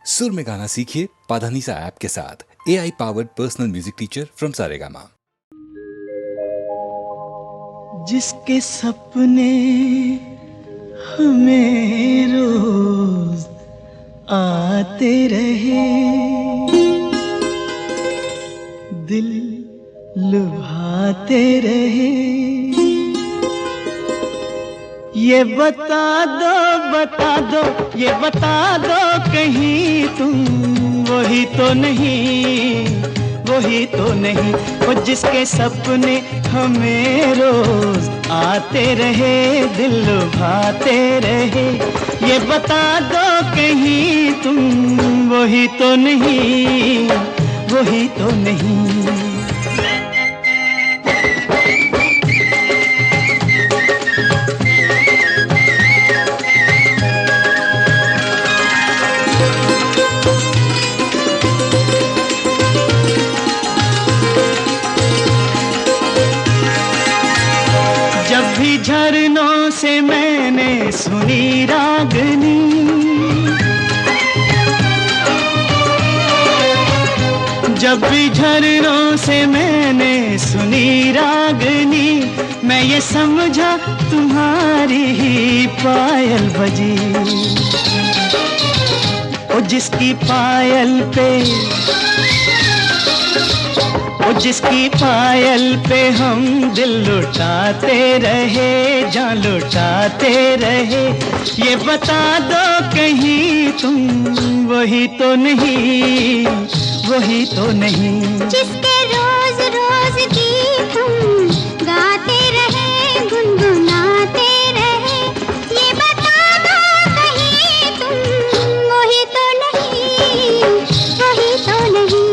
सुर में गाना सीखिए पाधानीसा ऐप के साथ। AI powered personal music teacher from Saregama. जिसके सपने हमें रोज आते रहे, दिल लुभाते रहे, ये बता दो, ये बता दो कहीं तुम वही तो नहीं, वही तो नहीं। वो जिसके सपने हमें रोज आते रहे, दिल लुभाते रहे, ये बता दो कहीं तुम वही तो नहीं, वही तो नहीं। झरनों से मैंने सुनी रागनी, जब भी झरनों से मैंने सुनी रागनी, मैं ये समझा तुम्हारी ही पायल बजी। ओ जिसकी पायल पे, ओ जिसकी पायल पे हम दिल लुटाते रहे, जान लुटाते रहे, ये बता दो कहीं तुम वही तो नहीं, वही तो नहीं। जिसके रोज रोज गीत हम गाते रहे, गुनगुनाते रहे, ये बता दो कहीं तुम वही तो नहीं, वही तो नहीं।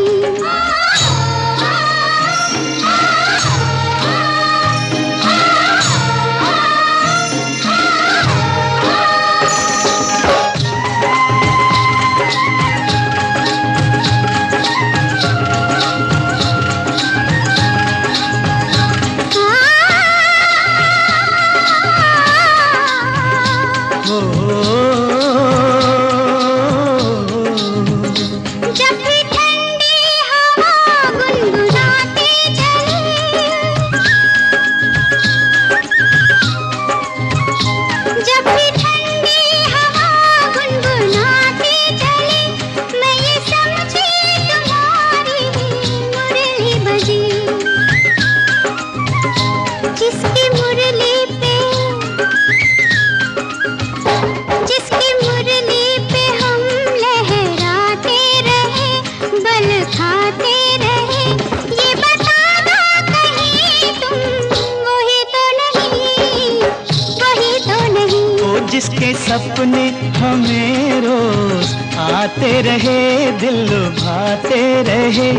जिसके सपने हमें रोज आते रहे, दिल लुभाते रहे,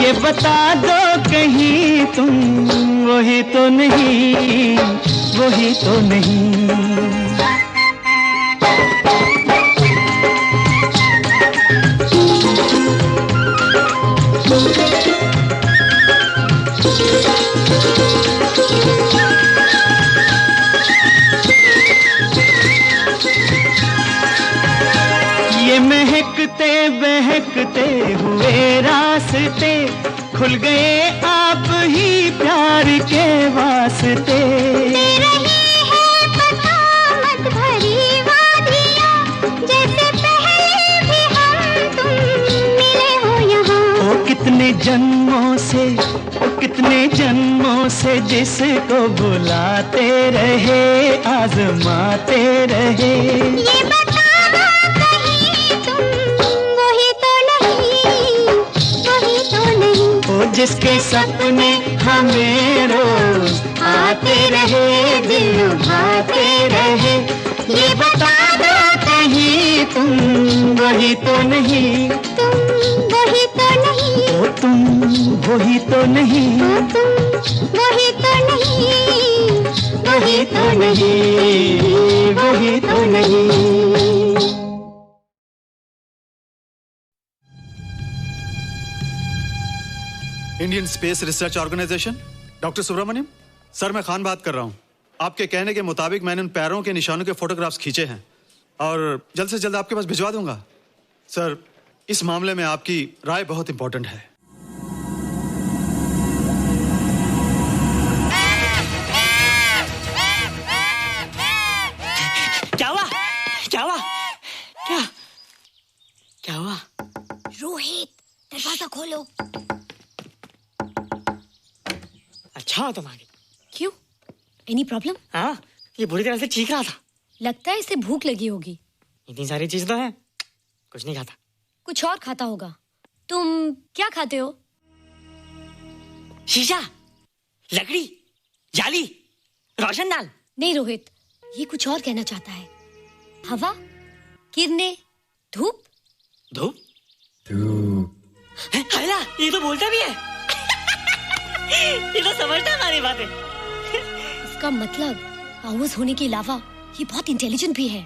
ये बता दो कहीं तुम वही तो नहीं, वही तो नहीं। महकते बहकते हुए रास्ते खुल गए आप ही प्यार के वास्ते। दे रही है बसामत भरी वादियाँ, जैसे पहले भी हम तुम मिले हो यहाँ। ओ कितने जन्मों से, ओ कितने जन्मों से जिसको बुलाते रहे, आजमाते रहे, ये बता दो कहीं तुम वही तो नहीं, वही तो नहीं। ओ जिसके सपने हमें रोज आते रहे, दिल लुभाते रहे, ये बता दो कहीं तुम वही तो नहीं, तुम वही तो नहीं, ओ तुम वही तो नहीं, ओ तुम वही तो नहीं, वही तो नहीं, वही तो नहीं। Indian space research organisation, doctor Subramaniam sir, मैं खान बात कर रहा हूँ। आपके कहने के मुताबिक मैंने उन पैरों के निशानों के फोटोग्राफ्स खींचे हैं और जल्द से जल्द आपके पास भिजवा दूंगा। सर, इस मामले में आपकी राय बहुत इंपॉर्टेंट है। क्या हुआ? क्या हुआ? क्या हुआ? रोहित, दरवाजा खोलो। अच्छा तुम आ गई। क्यों? Any problem? हाँ, ये बुरी तरह से चीख रहा था। लगता है इसे भूख लगी होगी। इतनी सारी चीज तो है, कुछ नहीं खाता। कुछ और खाता होगा। तुम क्या खाते हो? शीशा, लकड़ी, जाली, रोशनदान। नहीं रोहित, ये कुछ और कहना चाहता है। हवा, किरणें, धूप। धूप? हैला, ये तो बोलता भी है। ये तो समझता है हमारी बातें। इसका मतलब पावर्स होने के अलावा ये बहुत इंटेलिजेंट भी है।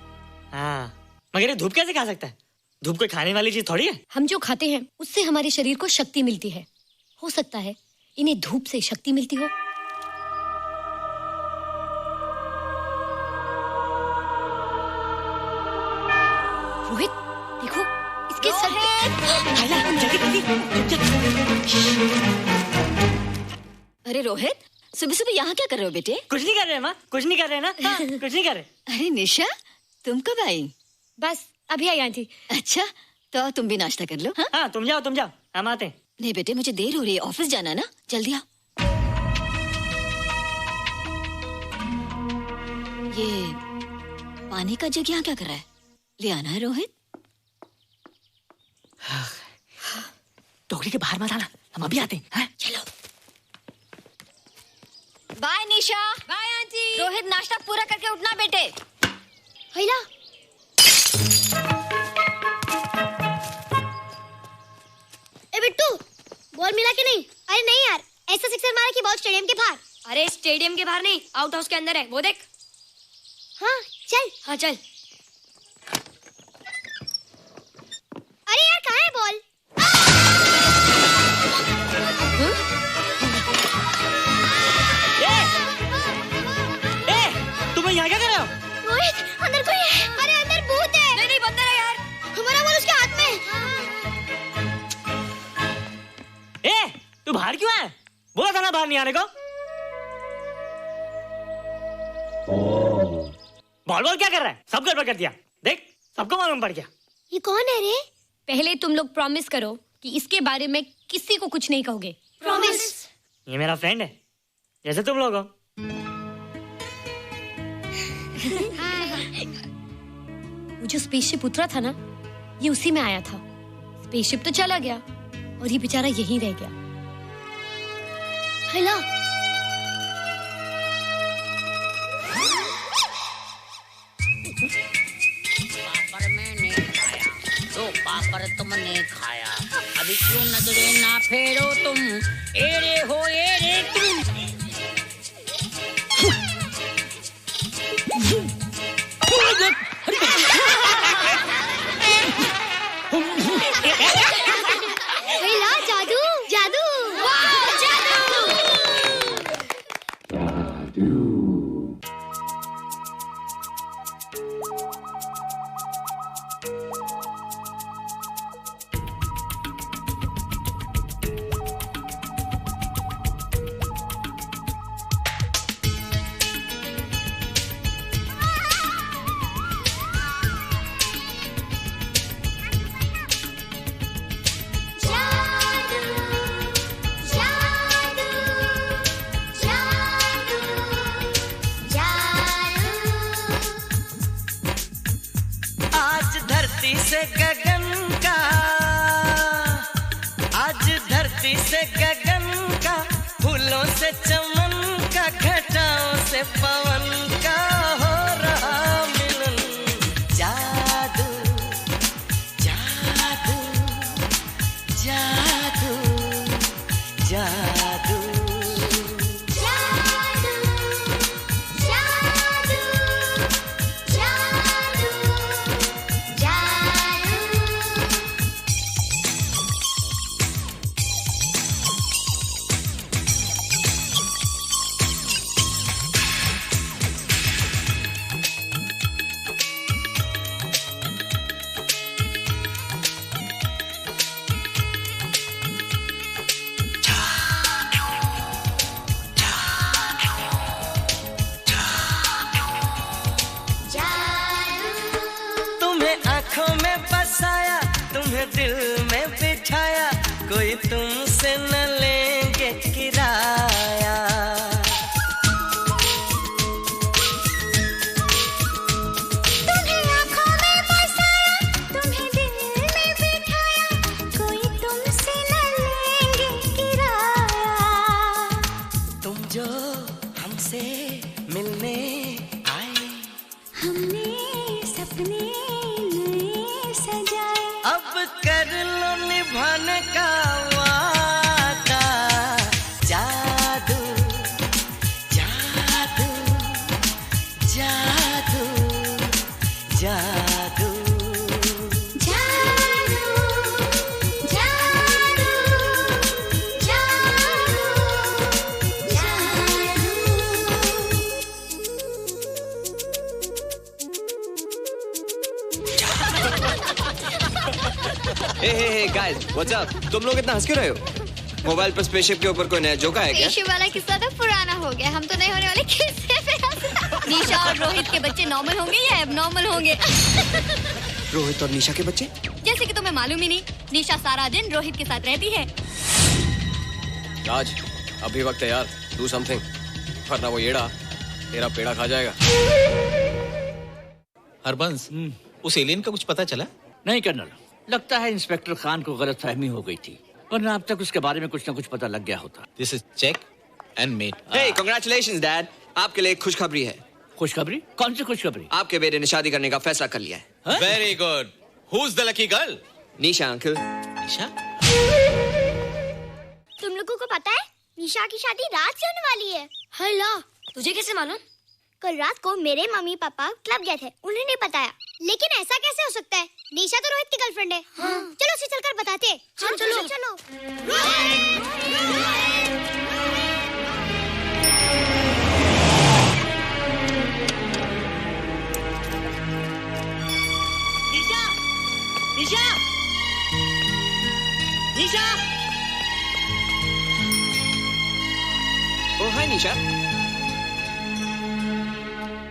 हाँ, मगर ये धूप कैसे खा सकता है? धूप कोई खाने वाली चीज थोड़ी है। हम जो खाते हैं उससे हमारे शरीर को शक्ति मिलती है। हो सकता है इन्हें धूप से शक्ति मिलती हो। रोहित, देखो इसके सर पे। हैला, जल्दी जल्दी। अरे रोहित, सुबह सुबह यहाँ क्या कर रहे हो बेटे? कुछ नहीं कर रहे माँ, कुछ नहीं कर रहे ना। हाँ, कुछ नहीं कर रहे। अरे निशा, तुम कब आई? बस अभी आई आंटी। अच्छा, तो तुम भी नाश्ता कर लो। हाँ, हाँ तुम जाओ, हम आते हैं। नहीं बेटे, मुझे देर हो रही है, ऑफिस जाना है ना, जल्दी आओ। ये पानी का जग यहाँ क्या कर रहा है? ले आना है रोहित। टोकरी के बाहर मत आना, हम अभी आते हैं। चलो। Bye Nisha. Bye aunty. Rohit, नाश्ता पूरा करके उठना बेटे। हैला, ए बिट्टू, बॉल मिला कि नहीं? अरे नहीं यार, ऐसा सिक्सर मारा कि बॉल स्टेडियम के बाहर। अरे स्टेडियम के बाहर नहीं, आउट हाउस के अंदर है, वो देख। हाँ चल। हाँ चल। अरे यार कहाँ है बॉल? तुम यहाँ क्या कर रहे हो? रोहित, अंदर कोई है। अरे अंदर भूत है। नहीं बंदर है यार। हमारा बॉल उसके हाथ में। तू बाहर क्यों है? बोला था ना बाहर नहीं आने को। बॉल क्या कर रहा है? सब गड़बड़ कर दिया। देख, सबको मालूम पड़ गया। ये कौन है रे? पहले तुम लोग प्रॉमिस करो कि इसके बारे में किसी को कुछ नहीं कहोगे। प्रॉमिस। ये मेरा फ्रेंड है, जैसे तुम लोग हो। वो जो स्पेसशिप उतरा था ना, ये उसी में आया था। स्पेसशिप तो चला गया और ये बेचारा यहीं रह गया। हेलो, पापड़ मैंने खाया, दो पापड़ तुमने खाया, अभी क्यों नजरे ना फेरो तुम, एरे हो एरे तुम। हेलो, जादू जादू वाह जादू। आज धरती से गगन का, आज धरती से गगन का, फूलों से चमन का, घटाओं से पवन का हो रहा मिलन। जादू जादू जादू जादू। दिल में बिठाया, कोई तुमसे न लेंगे किराया। तुम्हें आँखों में बसाया, तुम्हें दिल में बिठाया, कोई तुमसे न लेंगे किराया। तुम जो हमसे मिलने आए, हमने सपने नए सजाए, अब कर लो निभाने का वादा। जादू जादू जादू जादू जादू जादू जादू हे गाइस, व्हाट्स अप? तुम लोग इतना हंस क्यों रहे हो? मोबाइल पर स्पेसशिप के ऊपर कोई नया जोक आया क्या? स्पेसशिप वाला किस्सा तो पुराना हो गया, हम तो नए होने वाले किस्से पे हंसना। निशा और रोहित के बच्चे नॉर्मल होंगे या एबनॉर्मल होंगे? रोहित और निशा के बच्चे? जैसे कि तुम्हें मालूम ही नहीं, निशा सारा दिन रोहित के साथ रहती है। राज, अभी वक्त है यार, डू समथिंग, वरना वो येड़ा तेरा पेड़ा खा जाएगा। हरबंस, उस एलियन का कुछ पता चला? नहीं कर्नल, लगता है इंस्पेक्टर खान को गलतफहमी हो गई थी, वरना अब तक उसके बारे में कुछ न कुछ पता लग गया होता। This is check and mate. Hey, congratulations dad, आपके लिए एक खुशखबरी है। खुशखबरी? कौन सी खुशखबरी? आपके बेटे ने शादी करने का फैसला कर लिया है। Very good. Who is the lucky girl? Nisha uncle. Nisha? तुम लोगों को पता है निशा की शादी रात से होने वाली है। हल्ला, तुझे कैसे मालूम? कल रात को मेरे मम्मी पापा क्लब गए थे, उन्हें नहीं बताया। लेकिन ऐसा कैसे हो सकता है? निशा तो रोहित की गर्लफ्रेंड है। हाँ। चलो उसे चलकर बताते हैं। हाँ, चलो। निशा! निशा! निशा! ओ हाय निशा।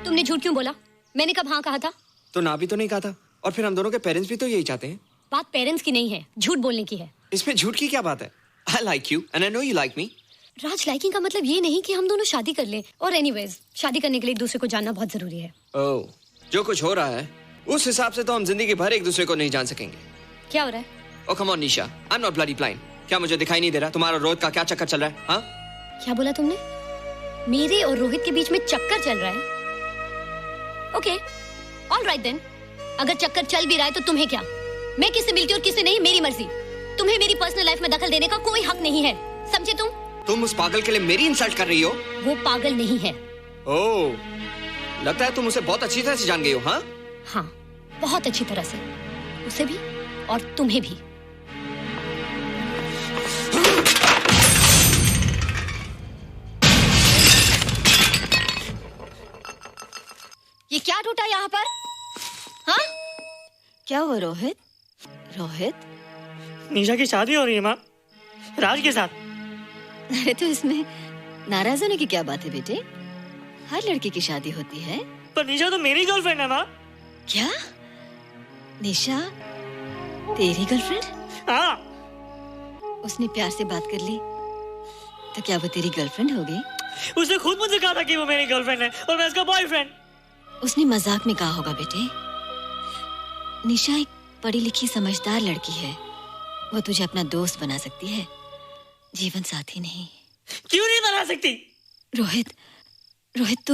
तुमने झूठ क्यों बोला? मैंने कब हाँ कहा था? तो ना भी तो नहीं कहा था, और फिर हम दोनों के पेरेंट्स भी तो यही चाहते हैं। बात पेरेंट्स की नहीं है, झूठ बोलने की है। इसमें झूठ की क्या बात है? I like you and I know you like me. Raj, liking का मतलब ये नहीं कि हम दोनों शादी कर लें। और एनीवेज, शादी करने के लिए एक दूसरे को जानना बहुत जरूरी है। ओह, जो कुछ हो रहा है उस हिसाब से तो हम जिंदगी भर एक दूसरे को नहीं जान सकेंगे। क्या हो रहा है? Oh come on Nisha, I'm not bloody blind. क्या मुझे दिखाई नहीं दे रहा तुम्हारा रोहित का क्या चक्कर चल रहा है? हाँ? क्या बोला तुमने? मेरे और रोहित के बीच में चक्कर चल रहा है? Okay, all right then. अगर चक्कर चल भी रहा है तो तुम्हें क्या? मैं किससे मिलती हूँ और किससे नहीं, मेरी मर्जी। तुम्हें मेरी पर्सनल लाइफ में दखल देने का कोई हक नहीं है, समझे तुम? तुम उस पागल के लिए मेरी इंसल्ट कर रही हो? वो पागल नहीं है। ओह, लगता है तुम उसे बहुत अच्छी तरह से जान गई हो। हाँ? हाँ, बहुत अच्छी तरह से, उसे भी और तुम्हें भी। ये क्या टूटा यहाँ पर? हाँ? क्या हुआ रोहित? रोहित, निशा की शादी हो रही है माँ, राज के साथ। अरे तो इसमें नाराज होने की क्या बात है बेटे? हर लड़की की शादी होती है। पर निशा तो मेरी गर्लफ्रेंड है माँ। क्या? निशा तेरी गर्लफ्रेंड? हाँ। उसने प्यार से बात कर ली तो क्या वो तेरी गर्लफ्रेंड हो गई? उसने खुद मुझे कहा था कि वो मेरी गर्लफ्रेंड है और मैं उसका बॉयफ्रेंड। उसने मजाक में कहा होगा बेटे। निशा एक पढ़ी लिखी समझदार लड़की है, वो तुझे अपना दोस्त बना सकती है, जीवन साथी नहीं। क्यों नहीं बना सकती? रोहित,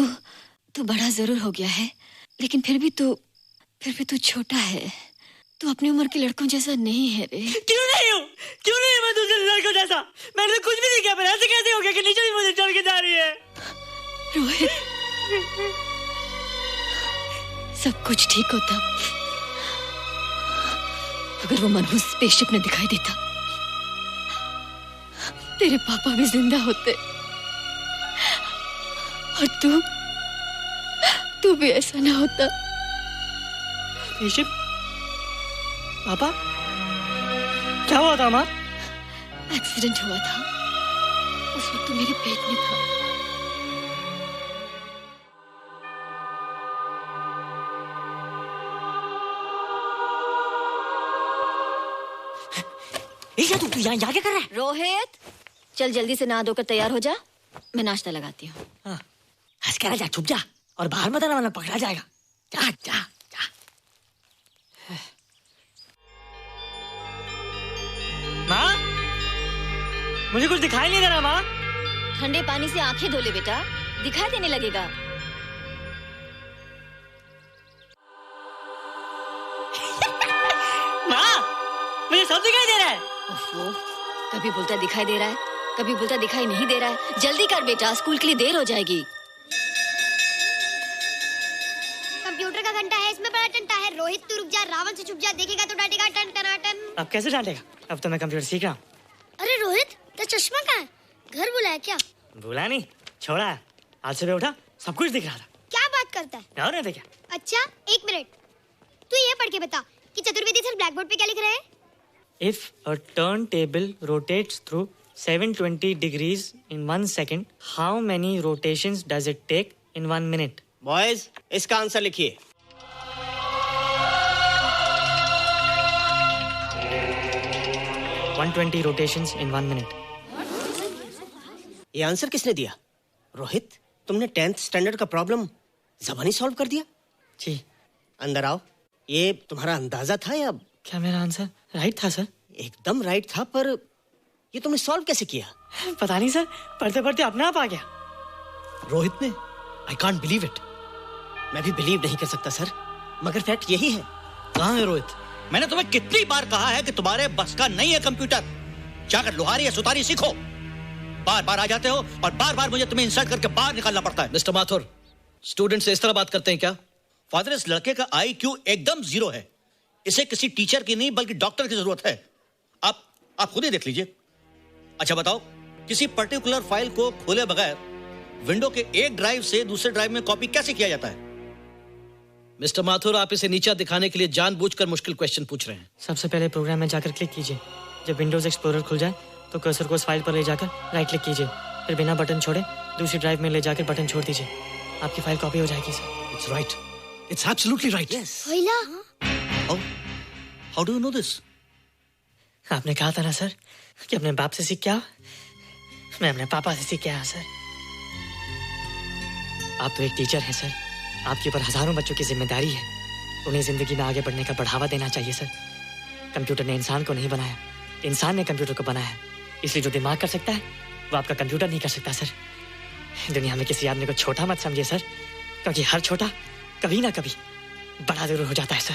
तू बड़ा जरूर हो गया है, लेकिन फिर भी तू छोटा है। तू अपनी उम्र के लड़कों जैसा नहीं है रे। क्यों नहीं हूँ? क्यों नहीं मैं दूसरे लड़कों जैसा? मैंने कुछ भी नहीं किया, पर ऐसे कैसे हो गया कि निशा भी मुझे छोड़ के जा रही है? रोहित, सब कुछ ठीक होता अगर वो मनहूस स्पेसशिप न दिखाई देता। तेरे पापा भी जिंदा होते और तू भी ऐसा ना होता। स्पेसशिप? पापा? क्या हुआ था माँ? एक्सीडेंट हुआ था, उस वक्त तू मेरे पेट में था। ईशा तू यहाँ क्या कर रहा है? रोहित, चल जल्दी से नहा धोकर तैयार हो जा, मैं नाश्ता लगाती हूँ। हंस कर जा, छुप जा और बाहर मत आना वरना पकड़ा जाएगा। जा जा जा। माँ, मुझे कुछ दिखाई नहीं दे रहा माँ। ठंडे पानी से आंखें धो ले बेटा, दिखाई देने लगेगा। माँ, मुझे सब दिखाई दे रहा है। ओफो, कभी बोलता दिखाई दे रहा है, कभी बोलता दिखाई नहीं दे रहा है। जल्दी कर बेटा, स्कूल के लिए देर हो जाएगी। कंप्यूटर का घंटा है, इसमें बड़ा टंटा है। रोहित तू रुक जा, रावण से छुप जा, देखेगा तो डांटेगा टन टनाटन। अब कैसे डांटेगा? अब तो मैं कंप्यूटर सीख रहा हूँ। अरे रोहित, तेरा चश्मा कहाँ है? घर बुलाया क्या? भूला नहीं, छोड़ा। आज सुबह उठा, सब कुछ दिख रहा था। क्या बात करता है? और नहीं तो क्या? अच्छा, एक मिनट, तू ये पढ़ के बता कि चतुर्वेदी सर ब्लैक बोर्ड पे क्या लिख रहे हैं? If a turntable rotates through 720 degrees in 1 second, how many rotations does it take in 1 minute? Boys, इसका आंसर लिखिए। $120 rotations in 1 minute. ये आंसर किसने दिया? रोहित, तुमने 10th स्टैंडर्ड का प्रॉब्लम ज़बानी सॉल्व कर दिया? जी। अंदर आओ। ये तुम्हारा अंदाजा था या? क्या मेरा आंसर राइट था सर? एकदम राइट था, पर ये तुमने सॉल्व कैसे किया? पता नहीं सर, पढ़ते पढ़ते अपने आप आ गया। रोहित ने? I can't believe it. मैं भी बिलीव नहीं कर सकता सर, मगर फैक्ट यही है। कहाँ है रोहित? मैंने तुम्हें कितनी बार कहा है कि तुम्हारे बस का नहीं है कंप्यूटर। जाकर लोहारी या सुतारी सीखो। बार बार आ जाते हो और बार बार मुझे तुम्हें इंसल्ट करके बाहर निकालना पड़ता है। मिस्टर माथुर, स्टूडेंट से इस तरह बात करते हैं क्या? फादर, इस लड़के का IQ एकदम 0 है। इसे किसी टीचर की नहीं बल्कि डॉक्टर की जरूरत है। आप खुद ही देख लीजिए। अच्छा बताओ, किसी पर्टिकुलर फाइल को खोले बगैर विंडो के एक ड्राइव से दूसरे ड्राइव में कॉपी कैसे किया जाता है? मिस्टर माथुर, आप इसे नीचा दिखाने के लिए जानबूझकर मुश्किल क्वेश्चन पूछ रहे हैं। सबसे पहले प्रोग्राम में जाकर क्लिक कीजिए। जब विंडोज एक्सप्लोरर खुल जाए तो कर्सर को उस फाइल पर ले जाकर राइट क्लिक कीजिए, फिर बिना बटन छोड़े दूसरी ड्राइव में ले जाकर बटन छोड़ दीजिए। आपकी फाइल कॉपी हो जाएगी sir. It's right, it's absolutely right. होइला, how do you know this? आपने कहा था ना सर कि अपने बाप से सीख के आओ। मैं अपने पापा से सीख के आया सर। आप तो एक टीचर हैं सर, आपके ऊपर हजारों बच्चों की जिम्मेदारी है। उन्हें जिंदगी में आगे बढ़ने का बढ़ावा देना चाहिए सर। कंप्यूटर ने इंसान को नहीं बनाया, इंसान ने कंप्यूटर को बनाया है। इसलिए जो दिमाग कर सकता है वो आपका कंप्यूटर नहीं कर सकता सर। दुनिया में किसी आदमी को छोटा मत समझिए सर, क्योंकि हर छोटा कभी ना कभी बड़ा जरूर हो जाता है सर।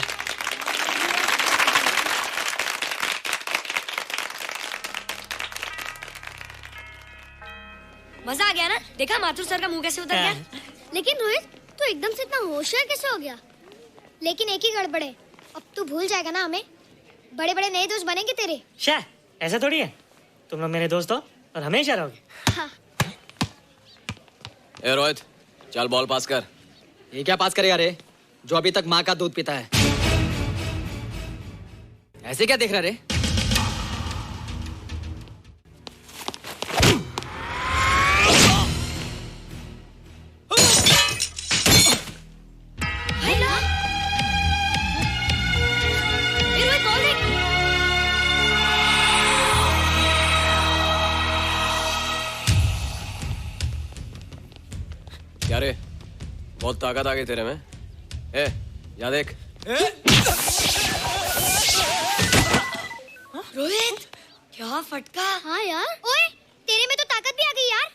मजा आ गया ना? देखा माथुर सर का मुंह कैसे उतर गया? लेकिन रोहित, तू एकदम से इतना होशियार कैसे हो गया? लेकिन एक ही गड़बड़ है, अब तू भूल जाएगा ना हमें। बड़े बड़े नए दोस्त बनेंगे तेरे। शाह, ऐसा थोड़ी है। तुम लोग मेरे दोस्त हो और हमेशा रहोगे। हाँ। ए रोहित, चल बॉल पास कर। ये क्या पास करेगा रे, जो अभी तक माँ का दूध पीता है? ऐसे क्या देख रहा रे? क्या रे, बहुत ताकत आ गई तेरे में। ए, जा देख। रोहित, क्या फटका। हाँ यार, ओए तेरे में तो ताकत भी आ गई यार।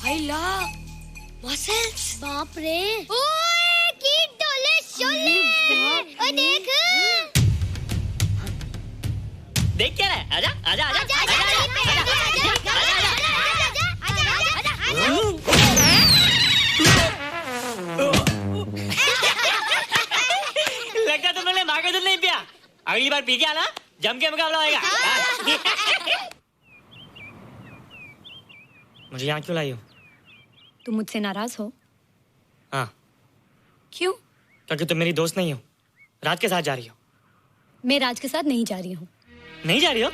हाइला, मसल्स। बाप रे। ओए की डोले शोले। ओए देख। देख क्या रहा है? आजा आजा आजा आजा आजा लगता तुमने माँ का दूध नहीं पिया। अगली बार पी के आना, जम के मुकाबला होएगा। मुझे यहाँ क्यों लाई हो? तुम मुझसे नाराज हो? हाँ। क्यों? क्योंकि तुम मेरी दोस्त नहीं हो, राज के साथ जा रही हो। मैं राज के साथ नहीं जा रही हूँ। नहीं जा रही हो?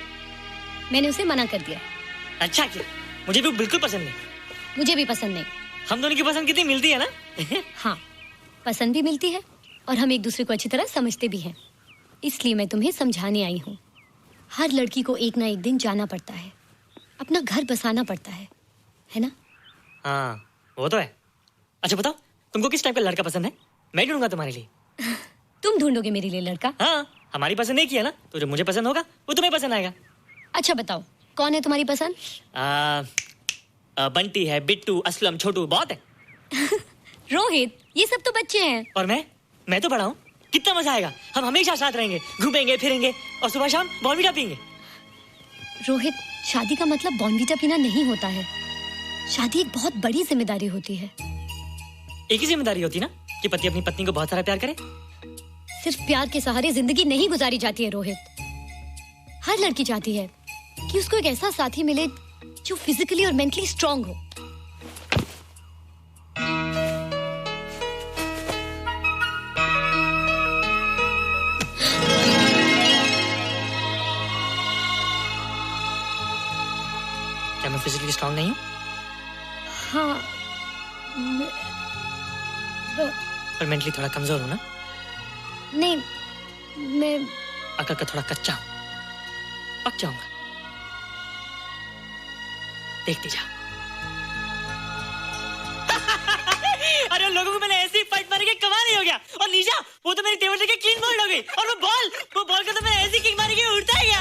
मैंने उसे मना कर दिया। अच्छा किया, मुझे भी बिल्कुल पसंद नहीं। मुझे भी पसंद नहीं। हम दोनों की पसंद कितनी मिलती है ना? हाँ, पसंद भी मिलती है और हम एक दूसरे को अच्छी तरह समझते भी हैं। इसलिए मैं तुम्हें समझाने आई हूँ। हर लड़की को एक ना एक दिन जाना पड़ता है, अपना घर बसाना पड़ता है ना? हाँ वो तो है। अच्छा बताओ, तुमको किस टाइप का लड़का पसंद है? मैं ढूंढूंगा तुम्हारे लिए। तुम ढूंढोगे मेरे लिए लड़का? हाँ, हमारी पसंद नहीं किया ना, तो जो मुझे पसंद होगा वो तुम्हें पसंद आएगा। अच्छा बताओ, कौन है तुम्हारी पसंद? बंटी है, बिट्टू, असलम, छोटू, बहुत है। रोहित, ये सब तो बच्चे हैं। और मैं तो बड़ा हूँ। कितना मजा आएगा, हम हमेशा साथ रहेंगे, घूमेंगे फिरेंगे और सुबह शाम बॉर्नवीटा पीएंगे। रोहित, शादी का मतलब बॉर्नवीटा पीना नहीं होता है। शादी एक बहुत बड़ी जिम्मेदारी होती है। एक ही जिम्मेदारी होती ना कि पति अपनी पत्नी को बहुत सारा प्यार करे। सिर्फ प्यार के सहारे जिंदगी नहीं गुजारी जाती है रोहित। हर लड़की चाहती है कि उसको एक ऐसा साथी मिले जो फिजिकली और मेंटली स्ट्रांग हो। क्या मैं फिजिकली स्ट्रांग नहीं हूँ? हाँ, पर मेंटली थोड़ा कमजोर हूँ ना? नहीं, मैं अकल का थोड़ा कच्चा हूँ। पक जाऊंगा, देखती जा। अरे उन लोगों को मैंने ऐसी फाइट मारी कि कमाल ही हो गया। और निशा, वो तो मेरी टेबल से क्लीन बोल्ड हो गई। और वो बॉल का तो मैंने ऐसी किक मारी कि उड़ता ही गया।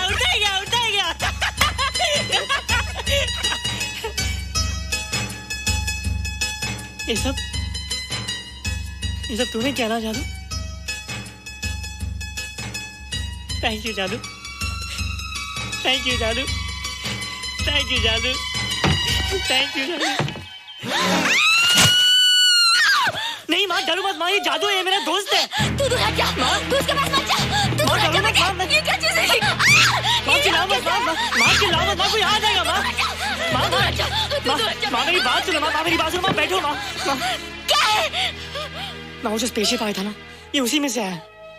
ये सब तूने क्या ना जादू? थैंक यू जादू। नहीं माँ, डरो मत माँ, ये जादू है, मेरा दोस्त है। तू दूर हट जा, तू उसके पास मत जा। तू दूर हट जा बेटा, ये क्या चीज़ है? माँ चिल्लाओ मत, माँ कोई आ जाएगा। माँ मेरी बात सुनो, माँ बैठो। माँ क्या है? माँ जो स्पेसशिप आया था ना, ये उसी में से आया।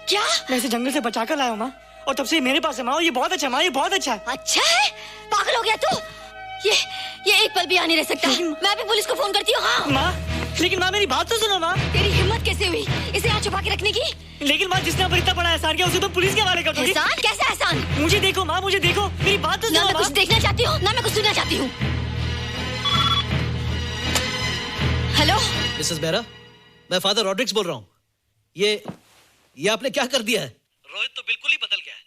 क्या? मैं इसे जंगल से बचा कर लाया हूँ माँ, और तब से मेरे पास है माँ। ये बहुत अच्छा माँ, ये बहुत अच्छा है। अच्छा है? पागल हो गया तू? ये एक पल भी आ नहीं रह सकता। मैं अभी पुलिस को फोन करती हूँ। हाँ माँ, लेकिन माँ मेरी बात तो सुनो माँ। तेरी हिम्मत कैसे हुई इसे यहाँ छुपा के रखने की? लेकिन माँ, जिसने अब इतना बड़ा एहसान किया उसे तो पुलिस के हवाले कर दोगी। एहसान? कैसा एहसान? मुझे देखो माँ, मुझे देखो, मेरी बात तो सुनो। ना मैं कुछ देखना चाहती हूँ, ना मैं कुछ सुनना चाहती हूँ। हेलो मिसेस बेरा, मैं फादर रॉड्रिक्स बोल रहा हूँ। ये आपने क्या कर दिया है? रोहित तो बिल्कुल ही बदल गया है।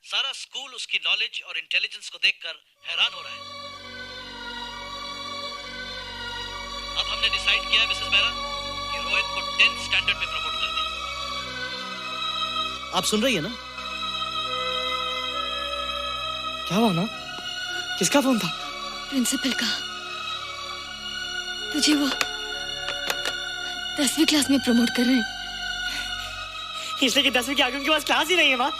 सारा स्कूल उसकी नॉलेज और इंटेलिजेंस को देखकर हैरान हो रहा है। अब हमने डिसाइड किया है मिसेस बेरा कि रोहित को 10th स्टैंडर्ड में प्रमोट कर दें। आप सुन रही है ना? क्या हुआ माँ? किसका फोन था? प्रिंसिपल का। तुझे वो 10वीं क्लास में प्रमोट कर रहे हैं। इसलिए कि 10वीं के आगे उनके पास क्लास ही नहीं है माँ।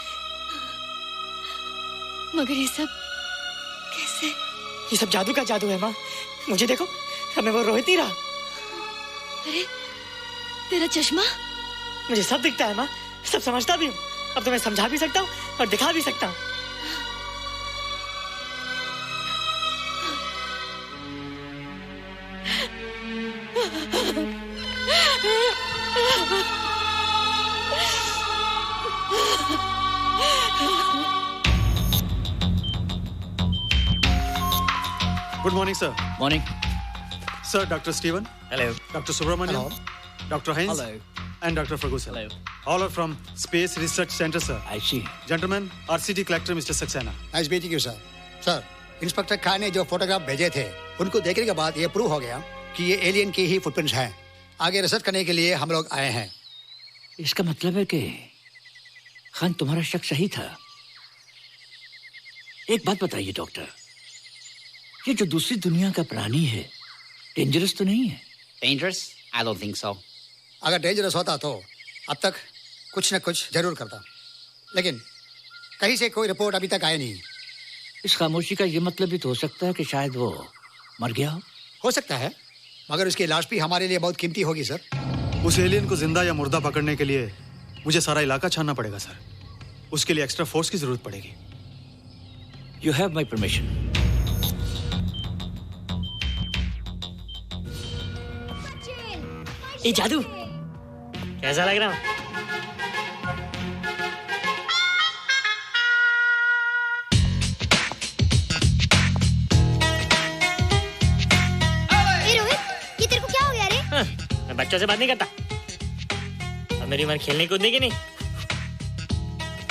मगर ये सब कैसे? ये सब जादू का जादू है माँ। मुझे देखो, हमें वो रोहित ही रहा। अरे तेरा चश्मा? मुझे सब दिखता है माँ, सब समझता भी हूँ। अब तो मैं समझा भी सकता हूँ और दिखा भी सकता हूँ। Good morning, sir. Morning. Sir, Dr. Steven. Hello. Dr. Subramaniam. Dr. Heinz. Hello. And Dr. Ferguson. Hello. All are from Space Research Center, sir. I see. Gentlemen, RCT collector Mr. Saxena. Nice meeting you sir. Sir, inspector Khan ने जो photograph भेजे थे उनको देखने के बाद ये prove हो गया कि ये एलियन की ही फुटप्रिंट्स हैं। आगे रिसर्च करने के लिए हम लोग आए हैं। इसका मतलब है कि खान तुम्हारा शक सही था। एक बात बताइए डॉक्टर, ये जो दूसरी दुनिया का प्राणी है डेंजरस तो नहीं है? Dangerous? I don't think so. अगर डेंजरस होता तो अब तक कुछ न कुछ जरूर करता, लेकिन कहीं से कोई रिपोर्ट अभी तक आई नहीं। इस खामोशी का ये मतलब भी तो हो सकता है कि शायद वो मर गया हो सकता है, मगर उसकी लाश भी हमारे लिए बहुत कीमती होगी सर। उस एलियन को जिंदा या मुर्दा पकड़ने के लिए मुझे सारा इलाका छानना पड़ेगा सर। उसके लिए एक्स्ट्रा फोर्स की जरूरत पड़ेगी। You have my permission. ये जादू कैसा लग रहा हूँ? रोहित, ये तेरे को क्या हो गया रे? मैं बच्चों से बात नहीं करता। अब मेरी उम्र खेलने कूदने की नहीं,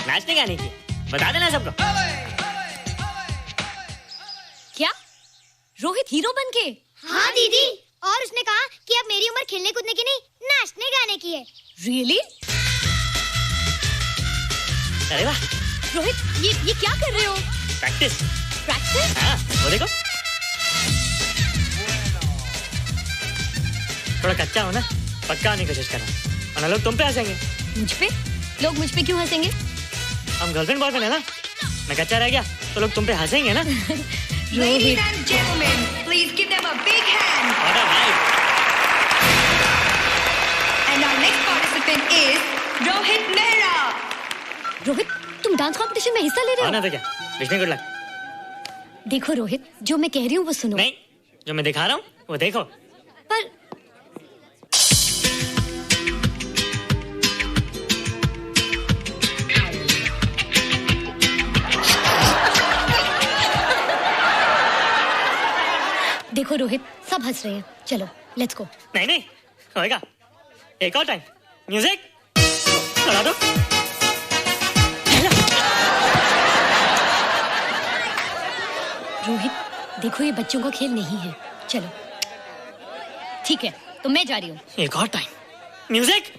नाचने गाने की। बता देना सबको। क्या रोहित हीरो बन के? हाँ दीदी, और उसने कहा कि अब मेरी उम्र खेलने कूदने की नहीं, नाचने गाने की है। Really? अरे वाह रोहित, ये क्या कर रहे हो? प्रैक्टिस। प्रैक्टिस? हाँ, वो देखो थोड़ा कच्चा हो ना, पक्का होने की कोशिश कर रहा हूँ, वरना लोग तुम पे हंसेंगे। मुझ पे? लोग मुझ पे क्यों हंसेंगे? हम गर्लफ्रेंड बॉयफ्रेंड है ना, मैं कच्चा रह गया तो लोग तुम पे हंसेंगे ना। Ladies and gentlemen, please give them a big hand. What a vibe. And our next participant is Rohit Mehra. Rohit, तुम डांस कंपटीशन में हिस्सा ले रहे हो? ना तो क्या, विश मी गुड लक। देखो रोहित, जो मैं कह रही हूँ वो सुनो। नहीं, जो मैं दिखा रहा हूँ वो देखो। पर देखो रोहित, सब हंस रहे हैं। चलो लेट्स गो। नहीं नहीं होएगा, एक और टाइम। म्यूजिक चला दो। रोहित देखो, ये बच्चों का खेल नहीं है। चलो ठीक है, तो मैं जा रही हूँ। एक और time. Music.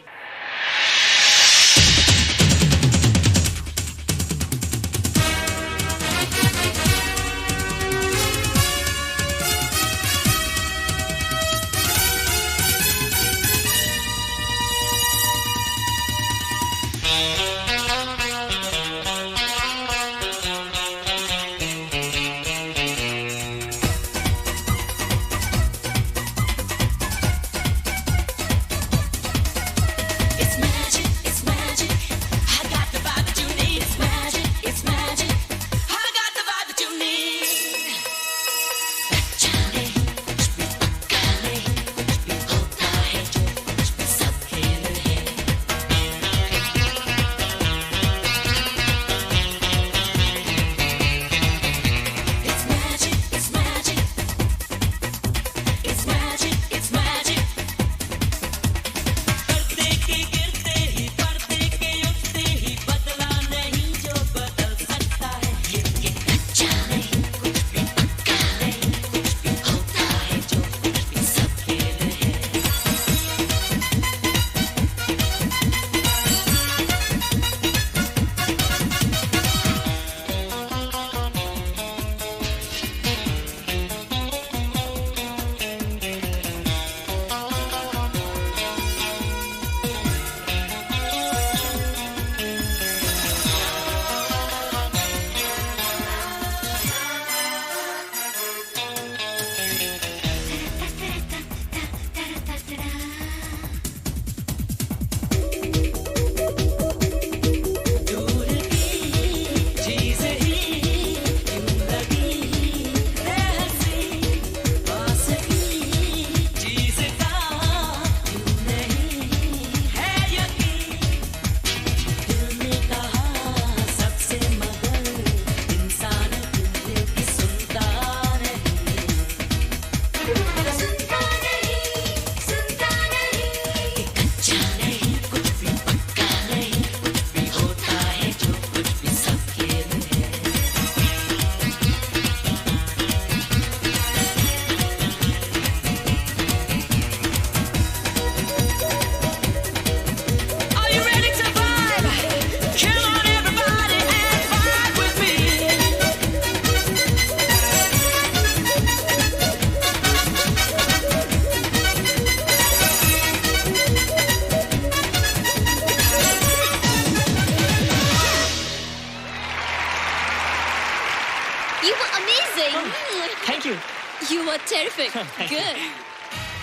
You were terrific. Good.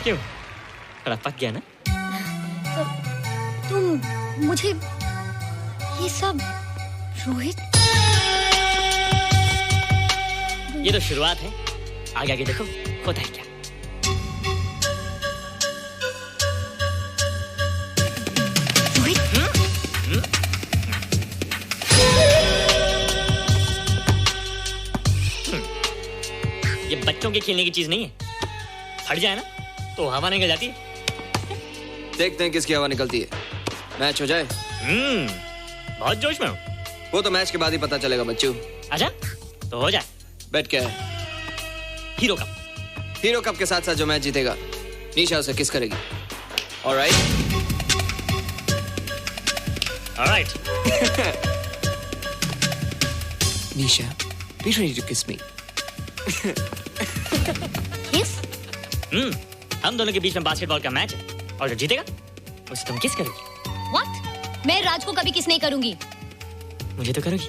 क्यों? थोड़ा पक गया ना? तुम मुझे ये सब रोहित, ये तो शुरुआत है, आगे आगे देखो होता है क्या। के खेलने की चीज नहीं है। फट जाए ना तो हवा निकल जाती है। देखते हैं किसकी हवा निकलती है। मैच हो जाए। बहुत जोश में हूँ। वो तो मैच के बाद ही पता चलेगा बच्चू। अच्छा तो हो जाए। बेट क्या है? Hero cup. हीरो कप के साथ साथ जो मैच जीतेगा निशा उसे किस करेगी। Alright? Alright. Nisha, be ready to kiss me. किस? हम दोनों के बीच में बास्केटबॉल का मैच है और जो जीतेगा उसे तुम किस करोगी। What? मैं राज को कभी किस नहीं करूंगी। मुझे तो करोगी।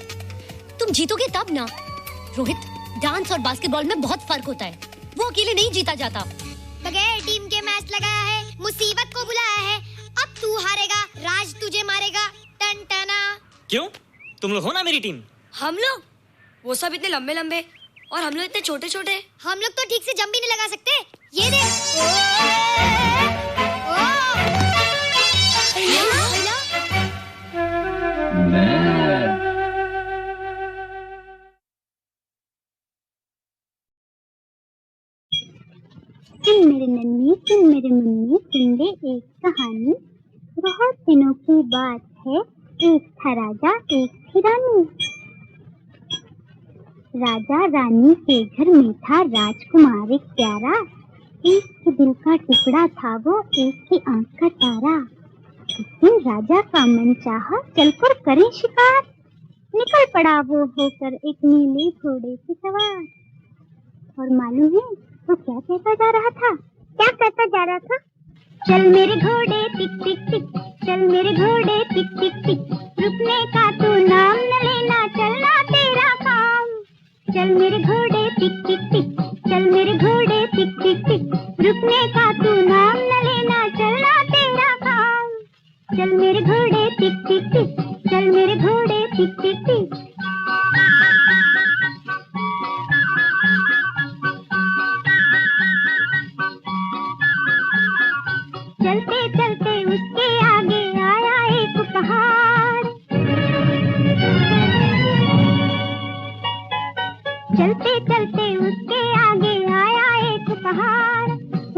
तुम जीतोगे तब ना। रोहित, डांस और बास्केटबॉल में बहुत फर्क होता है। वो अकेले नहीं जीता जाता। बगैर टीम के मैच लगाया है, मुसीबत को बुलाया है। अब तू हारेगा, राज तुझे मारेगा। टन टना। क्यों? तुम लोग हो ना मेरी टीम। हम लोग? वो सब इतने लंबे लंबे और हम लोग इतने छोटे छोटे। हम लोग तो ठीक से जंप भी नहीं लगा सकते। ये देख। सुन मेरे नन्ही, सुन मेरे मुन्नी, सुन ले एक कहानी। बहुत दिनों की बात है, एक था राजा एक थी रानी। राजा रानी के घर में था राजकुमार एक प्यारा। एक के दिल का टुकड़ा था वो, एक की आंख का तारा। एक दिन राजा का मन चाहा चलकर करें शिकार। निकल पड़ा वो होकर एक नीले घोड़े पे सवार। और मालूम है वो क्या कहता जा रहा था? क्या कहता जा रहा था? चल मेरे घोड़े टिक टिक टिक, चल मेरे घोड़े टिक टिक टिक। रुकने का तू नाम न लेना, चलना तेरा काम। चल मेरे घोड़े टिक टिक टिक, चल मेरे घोड़े टिक टिक टिक। रुकने का तू नाम न लेना, चलना तेरा काम। चल मेरे घोड़े टिक टिक टिक, चल मेरे घोड़े टिक टिक टिक। चलते चलते उसके आगे आया एक पहाड़। चलते चलते उसके आगे आया एक पहाड़।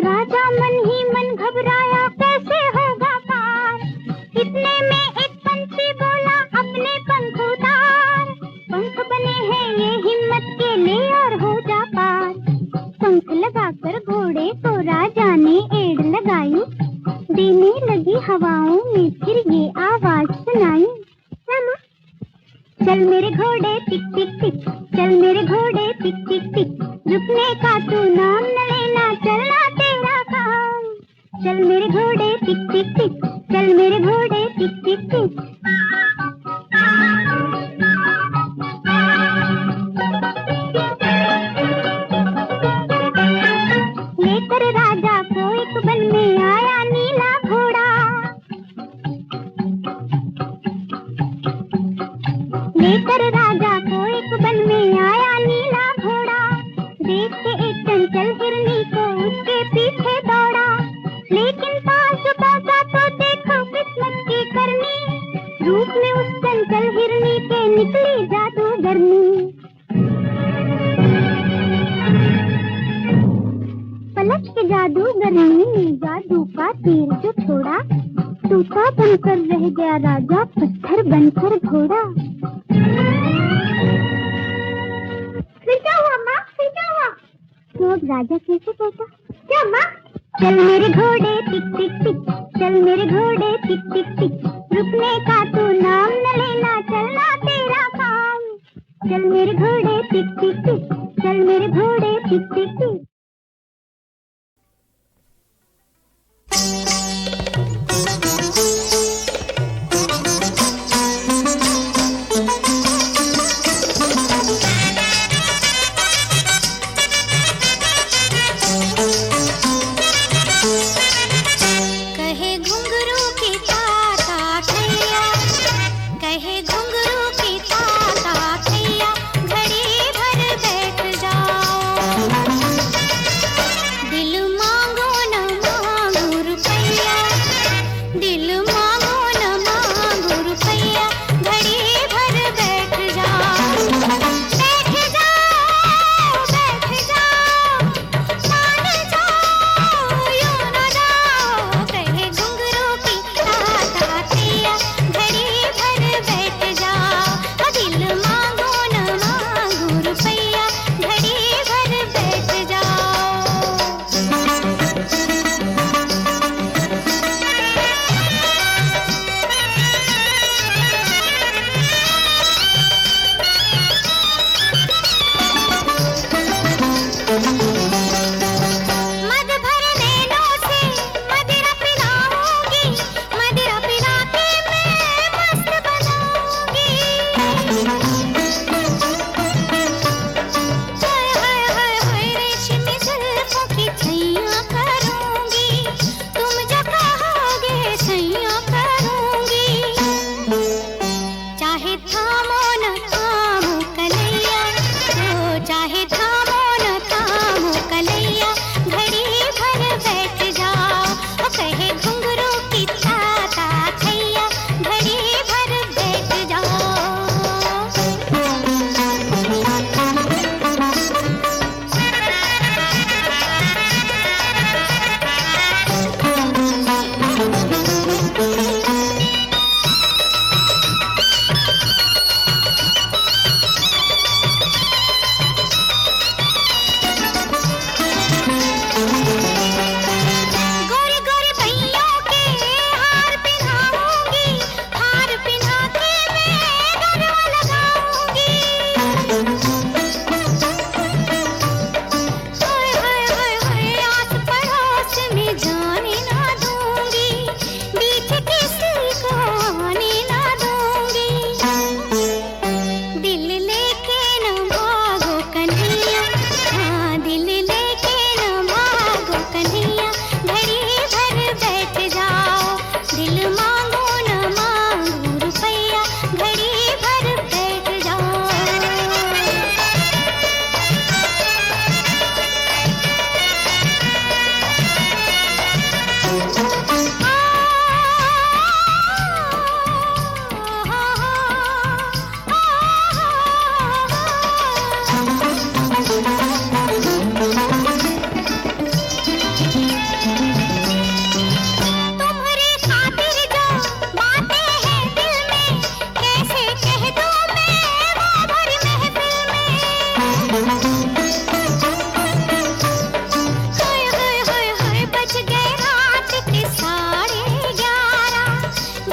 राजा मन ही मन घबराया, कैसे होगा पार। इतने में एक पंछी बोला अपने पंख उतार। पंख बने हैं ये हिम्मत के ले और हो जा पार। पंख लगाकर घोड़े को राजा ने एड़ लगाई। देने लगी हवाओं में फिर ये आवाज सुनाई। चल मेरे घोड़े टिक टिक टिक, चल मेरे घोड़े टिक टिक टिक। रुकने का तू नाम न लेना, चलना तेरा काम। चल मेरे घोड़े टिक टिक टिक, चल मेरे घोड़े टिक टिक टिक। लेकर राजा को एक बन में आया नीला घोड़ा। लेकर राजा को एक बन में आया नीला घोड़ा। देख के एक चंचल हिरनी को उसके पीछे दौड़ा। लेकिन पास पहुंचा तो देखो किस्मत की करनी। रूप में उस चंचल हिरनी के निकली जादूगरनी। पलक के जादूगरनी ने जादू का तीर जो छोड़ा। तूता बनकर रह गया राजा, पत्थर बनकर घोड़ा। फिर क्या हुआ माँ? फिर क्या हुआ? तो अब राजा कैसे कहता? क्या माँ? चल मेरे घोड़े टिक टिक टिक, चल मेरे घोड़े टिक टिक टिक। रुकने का तू नाम न लेना, चलना तेरा काम। चल मेरे घोड़े टिक टिक टिक, चल मेरे घोड़े टिक टिक टिक। कहे घुंघरू की ताता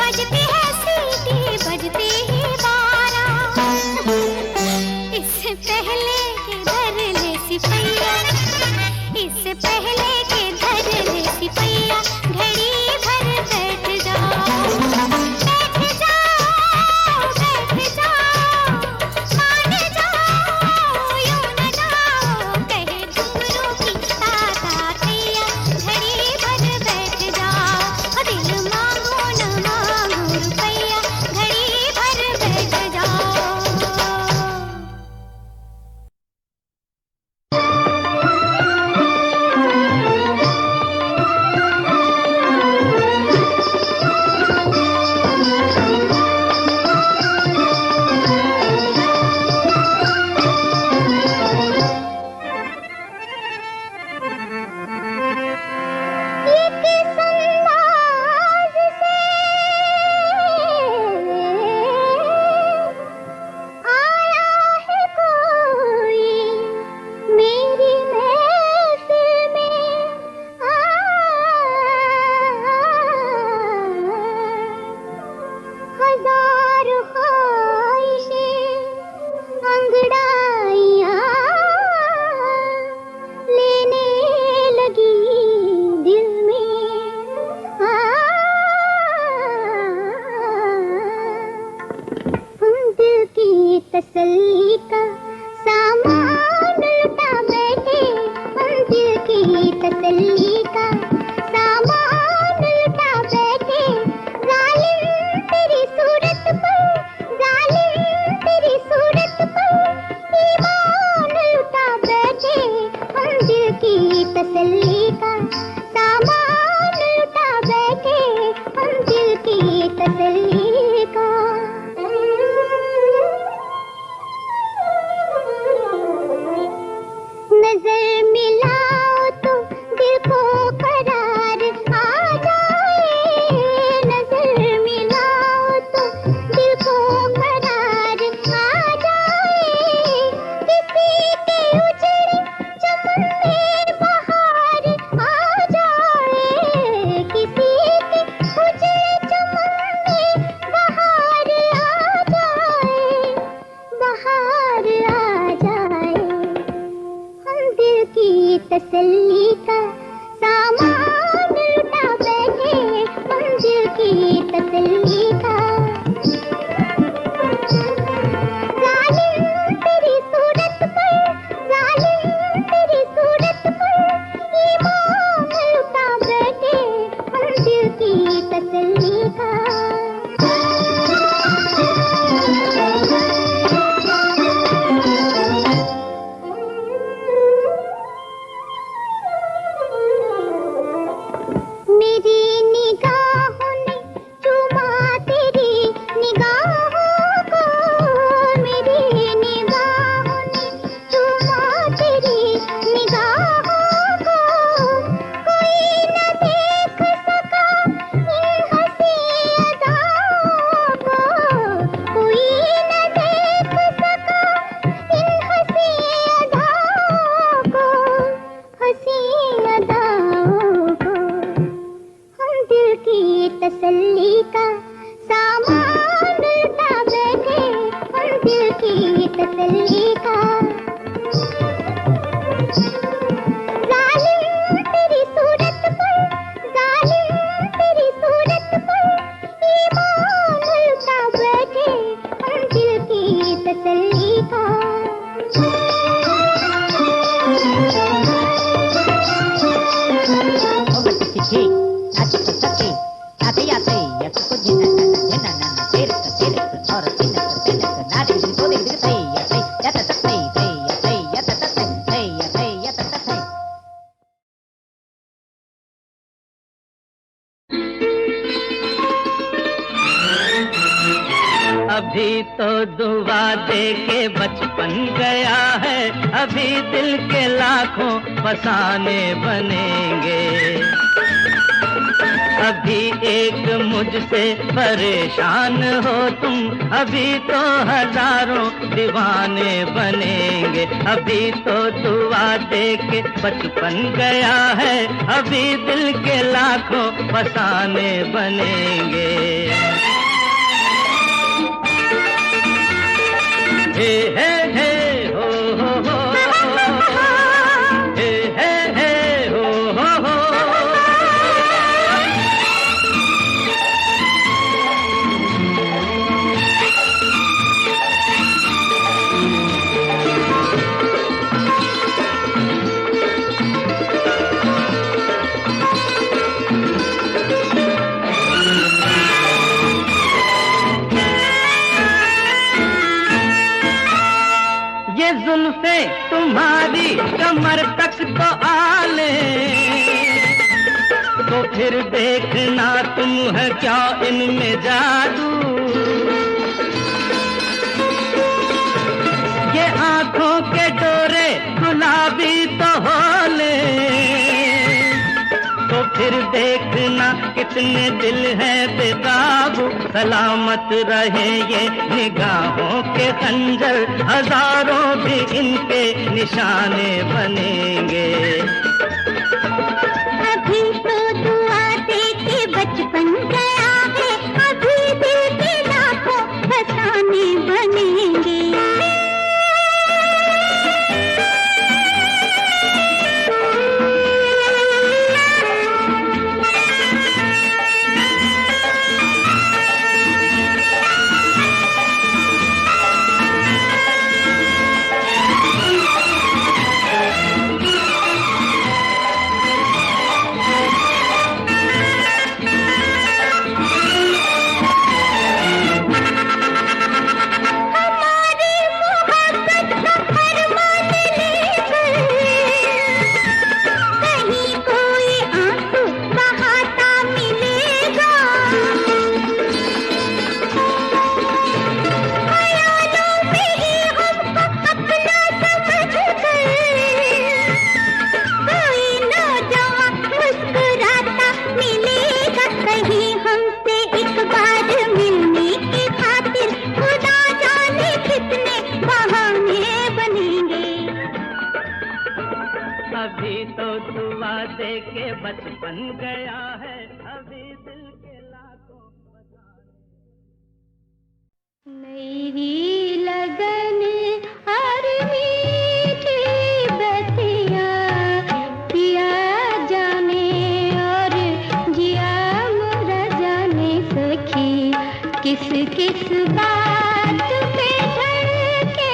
बजती है सीटी बजती ही 12 इससे पहले के धर ले सिपैया इससे पहले के धर ले सिपैया घड़ी भर बैठ जाओ बैठ जाओ बैठ जाओ मान जाओ यूं न जाओ कहे घुंघरू की ताता कैया घड़ी भर बैठ जाओ दिल मांगो न मांगो रुपैया घड़ी भर बैठ जाओ तसल्ली का सामान लुटा बैठे हम दिल की तसल्ली का सामान लुटा बैठे जालिम तेरी सूरत पर जालिम तेरी सूरत पर ईमान लुटा बैठे हम दिल की तसल्ली का सामान लुटा बैठे हम दिल की तसल्ली का नजर मिलाओ तो दिल को करार आ जाए नजर मिलाओ तो दिल को करार आ जाए किसी के उजड़े चमन में बहार आ जाए किसी के उजड़े चमन में बहार आ जाए बहार आ जाए दिल की तसल्ली का सामान लुटा बैठे हम दिल की तसल्ली का जालिम तेरी सूरत पर जालिम तेरी सूरत पर ईमान लुटा बैठे हम दिल की तसल्ली का तसल्ली का सामान लुटा बैठे हम दिल की तसल्ली का जालिम तेरी सूरत पर जालिम तेरी सूरत पर ईमान लुटा बैठे हम दिल की तसल्ली का अभी तो दुआ दे के बचपन गया है अभी दिल के लाखों फसाने बनेंगे अभी एक मुझसे परेशान हो तुम अभी तो हजारों दीवाने बनेंगे अभी तो दुआ दे के बचपन गया है अभी दिल के लाखों फसाने बनेंगे में तुम्हारी कमर तक तो आले, तो फिर देखना तुम है क्या इनमें जादू। ये आंखों के डोरे गुलाबी तो होले, तो फिर देखना कितने दिल हैं बेकाबू। सलामत रहे ये निगाहों के खंजर, हजारों भी इनके निशाने बनेंगे। अभी तो दुआ दे के बचपन गया है, अभी दिल के लाखों फसाने बनेंगे। अभी तो दुआ दे के बचपन गया है, अभी दिल के लाखों मेरी लगन और मीठी बतिया पिया जाने और जिया मोरा जाने सखी, किस किस बात पे धड़के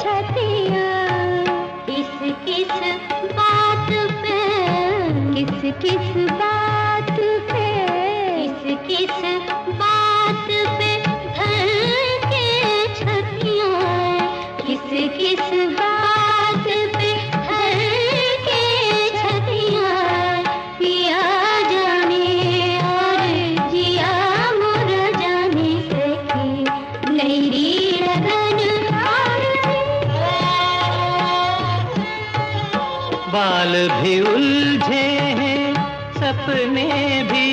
छतिया, किस किस बात पे, किस किस बात पे, किस किस बात पे धड़के छतिया, किस किस बात पे धड़के छतिया, पिया जाने और जिया मोरा जाने सखी, मेरी लगन बाल भी उलझे हैं सपने भी,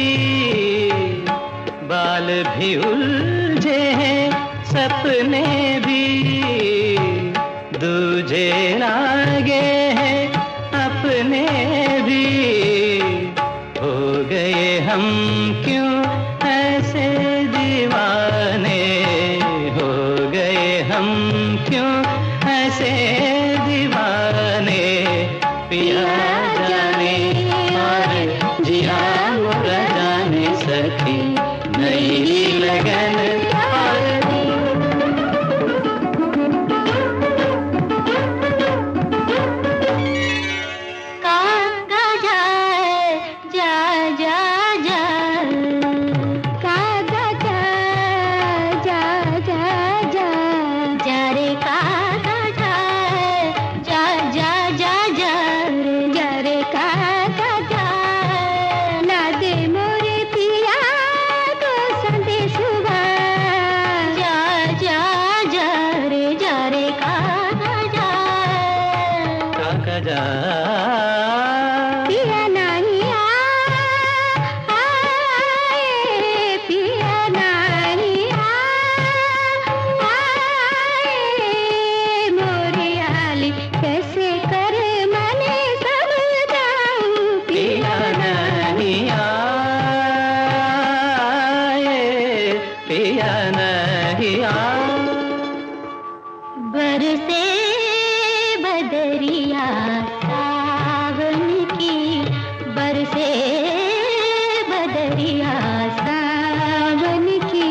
बाल भी उलझे हैं सपने भी, दूजे लागे हैं अपने भी, हो गए हम क्यों ऐसे दीवाने, हो गए हम क्यों ऐसे दीवाने, पिया जाने और जिया मोरा जाने सखी, नई लगन बरसे बदरिया सावन की, बरसे बदरिया सावन की,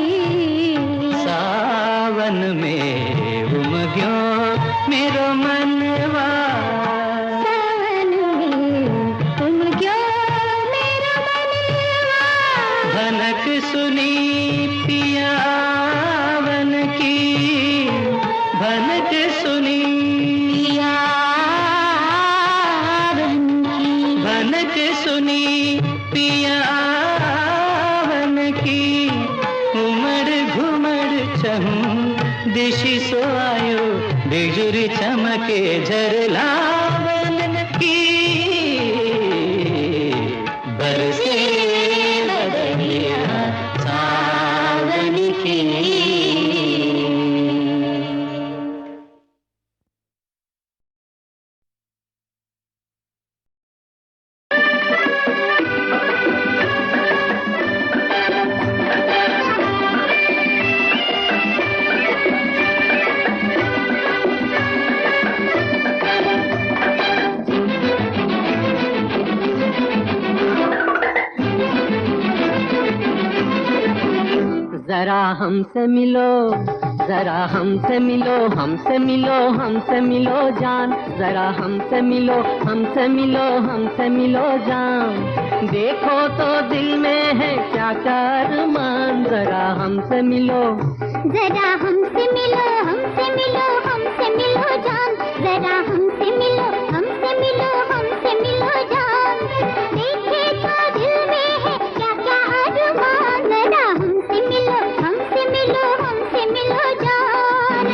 सावन में उमग्यो मेरो मनवा, सावन में उमग्यो मेरो मनवा, भनक सुनी पियावन की, भनक सुनी चहु दिशि सोआयो बिजुरी चमके झरलावन की बरसे बदलिया सावन की। जरा हमसे मिलो, जरा हमसे मिलो, हमसे मिलो, हमसे मिलो जान, जरा हमसे मिलो, हमसे मिलो, हमसे मिलो जान। देखो तो दिल में है क्या क्या अरमान, जरा हमसे मिलो, जरा हमसे मिलो, हमसे मिलो, हमसे मिलो जान, जरा हमसे मिलो, हमसे मिलो, हमसे मिलो जान। देखे तो दिल में है क्या क्या अरमान, जरा हमसे मिलो, हमसे मिलो, हमसे मिलो जान।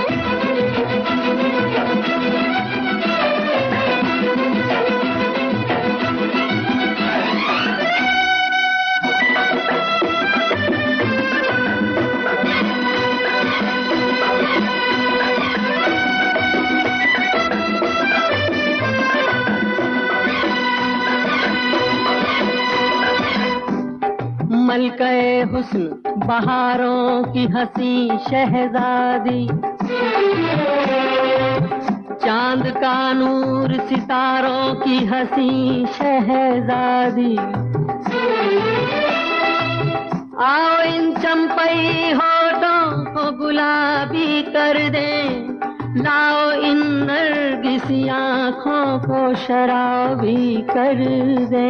मलके हुस्न बहारों की हंसी शहजादी, चांद का नूर सितारों की हंसी शहजादी। आओ इन चंपई होठों को गुलाबी कर दे, लाओ इन नरगिसी आँखों को शराबी कर दे।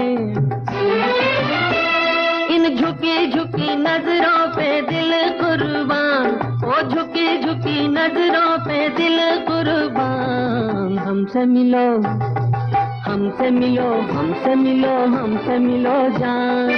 इन झुकी झुकी नजरों पे दिल कुर्बान, ओ झुकी झुकी नजरों पे दिल कुर्बान। हमसे मिलो, हमसे मिलो, हमसे मिलो, हमसे मिलो जान।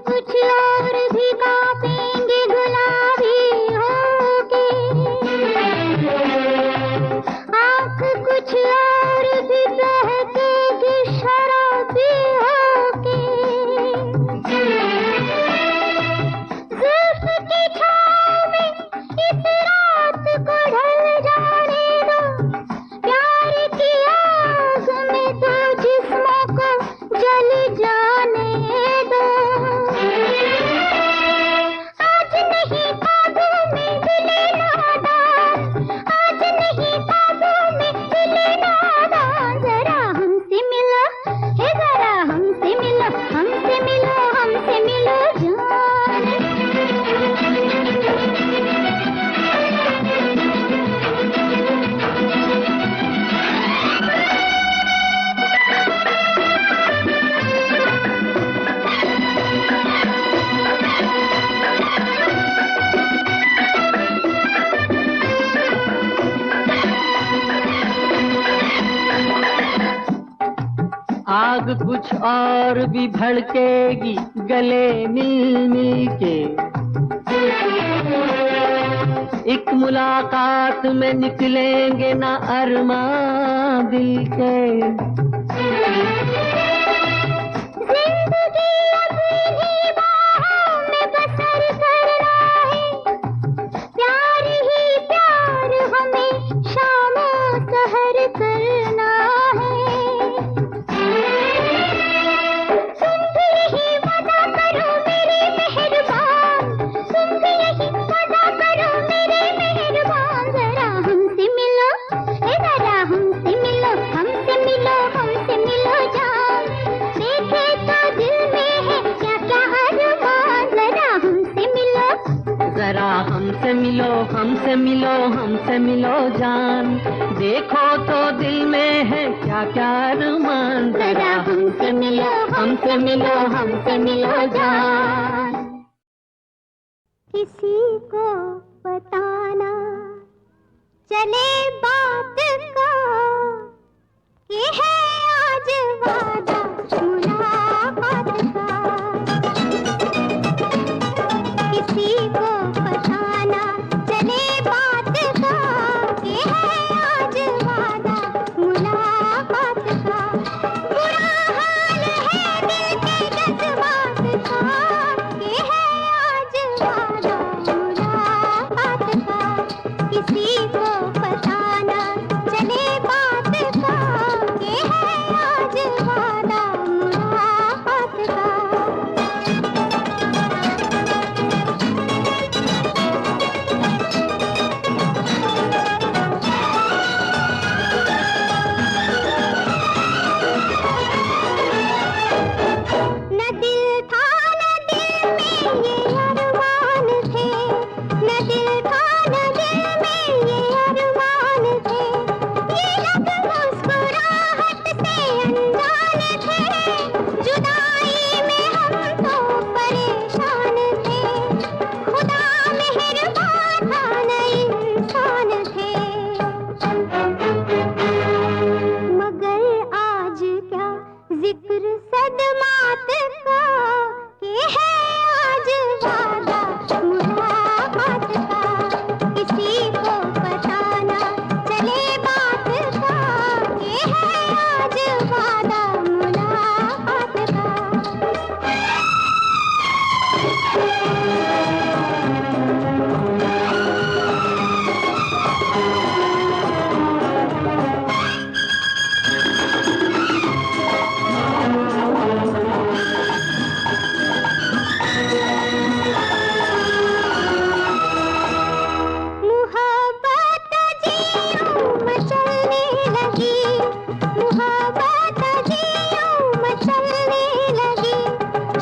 कुछ और भी कांपेंगे गुलाबी होके, आँख कुछ और भी बहकेगी शराबी होके। जुल्फ की छाँव में इस रात को ढल जाने दो, प्यार की आग में तो जिस्मों को जल जाने दो। आज नहीं ख्वाबों में दिले नादान, आज नहीं ख्वाबों में दिले नादान। जरा हमसे मिलो, हे जरा हमसे मिलो, हमसे मिलो, हमसे मिलो जान। आग कुछ और भी भड़केगी गले मिल मिल के, एक मुलाकात में निकलेंगे ना अरमां दिल के। जिंदगी अपनी बाहों में बसर करना है, प्यार ही प्यार हमें शामों सहर करना है। तुम भी यही वादा करो मेरे मेहरबान, तुम भी यही वादा करो मेरे मेहरबान। जरा हमसे मिलो, हे जरा हमसे मिलो, हमसे मिलो, हमसे मिलो जान। हमसे मिलो हमसे मिलो हमसे मिलो जान, देखो तो दिल में है क्या क्या अरमान, जरा हमसे मिलो हमसे मिलो हमसे मिलो जान। किसी को बताना चले बात का कि है आज वादा मुलाकात का, किसी को बताना चले बात का कि है आज वादा मुलाकात का, बुरा हाल है दिल के जज्बात का कि है आज वादा मुलाकात का, किसी को बताना चले बात का कि है आज वादा मुलाकात का। न दिल था न दिल में ये अरमान थे, न दिल था न दिल में ये अरमान थे, ये लब मुस्कुराहट से अनजान थे, जुदाई में हम तो परेशान थे, खुदा मेहरबान था न इंसान थे, मगर आज क्या जिक्र सदमात का कि है आज वादा मुलाकात का, किसी को बताना चले बात का कि है आज वादा मुलाकात का। मुहब्बत जियों मचलने लगी, मुहब्बत जियों मचलने लगी,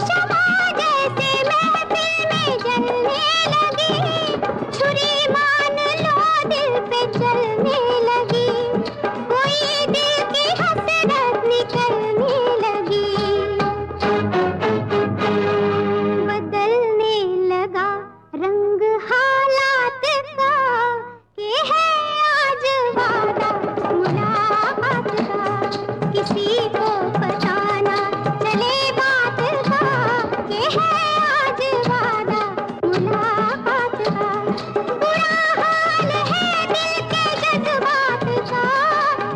शमा जैसे महफिल में जलने लगी, छुरी मान लो दिल पे चलने लगी, कोई दिल की हसरत निकलने लगी, बदलने लगा रंग हालात का कि है आज वादा मुलाकात का, किसी को बताना चले बात का कि है आज वादा मुलाकात का, बुरा हाल है दिल के जज्बात का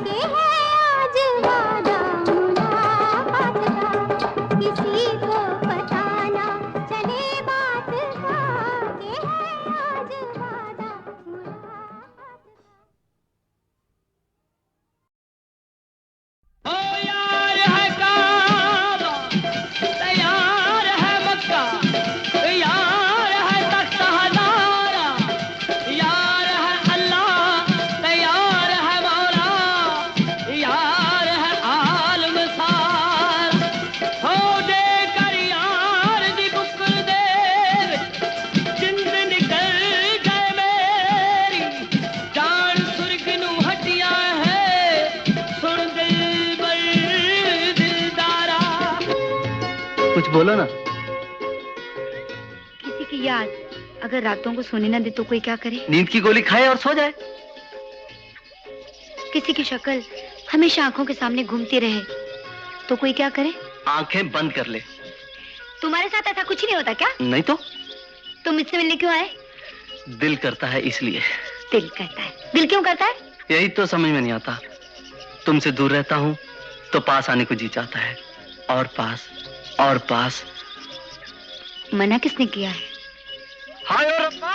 कि है आज वादा मुलाकात का, किसी को बताना चले बात का कि है आज वादा मुलाकात का। ओ यार है काबा, तैयार है मक्का, यार है तख्त हज़ारा, यार है अल्लाह, तैयार है मौला, यार है आलम सार, हो दे कर यार दी बुकर दे, जिंद निकल गए मेरी, जान सुर्ग नू हटिया है, सुन दिल बर दिलदारा। कुछ बोलो ना। किसी की याद अगर रातों को सोने न दे तो कोई क्या करे? नींद की गोली खाए और सो जाए। किसी की शक्ल हमेशा आंखों के सामने घूमती रहे तो कोई क्या करे? आंखें बंद कर ले। तुम्हारे साथ ऐसा कुछ नहीं होता क्या? नहीं तो तुम मुझसे मिलने क्यों आए? दिल करता है इसलिए। दिल करता है। दिल क्यों करता है? यही तो समझ में नहीं आता। तुमसे दूर रहता हूँ तो पास आने को जी चाहता है, और पास। मना किसने किया है? हाय रब्बा,